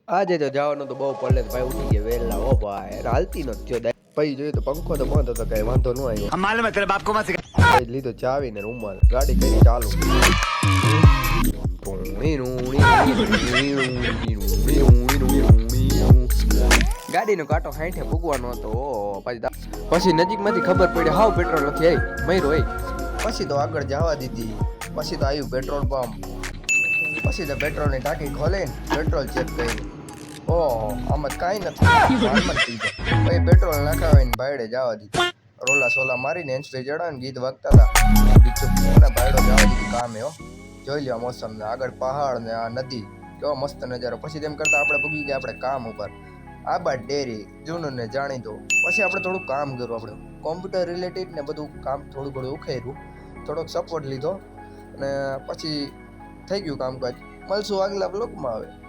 આજે તો જવાનું તો બહુ પડે ભાઈ ઉઠી ગયા વહેલા ઓ ભાઈ હાલતી નથી થયો પછી જોયું તો પંખો તો બંધ હતો કઈ વાંધો ન આવ્યો हम मालूम है तेरे बाप को मत सिखा। પછી લીધો ચાવી ને રૂમાલ ગાડી કરી ચાલુ ગાડીનો કાંટો 60 ભૂગવાનો હતો પછી નજીકમાંથી ખબર પડી હાવ પેટ્રોલ નથી આવી મયરો પછી તો આગળ જવા દીધી પછી તો આવ્યું પેટ્રોલ પંપ પછી તો પેટ્રોલની ટાંકી ખોલીને પેટ્રોલ ચેક કર્યું ઓહો આમાં કાંઈ નથી પછી પેટ્રોલ નાખાવીને ભાઈડે જવા દીધું રોલા સોલા મારીને હેન્સફ્રી ચડાવીને ગીત વાગતા હતા બીજું ભાઈડો જવા દીધું કામે હો જોઈ લ્યો મોસમ ને આગળ પહાડ ને આ નદી કેવો મસ્ત નજારો પછી તેમ કરતા આપણે પૂગી ગયા આપણે કામ ઉપર આ બાદ ડેરી જૂનું ને જાણીતો પછી આપણે થોડું કામ કર્યું આપણે કોમ્પ્યુટર રિલેટેડ ને બધું કામ થોડું ઘણું ઉખેર્યું થોડોક સપોર્ટ લીધો અને પછી થઈ ગયું કામકાજ મળશું આગલા બ્લોગમાં આવે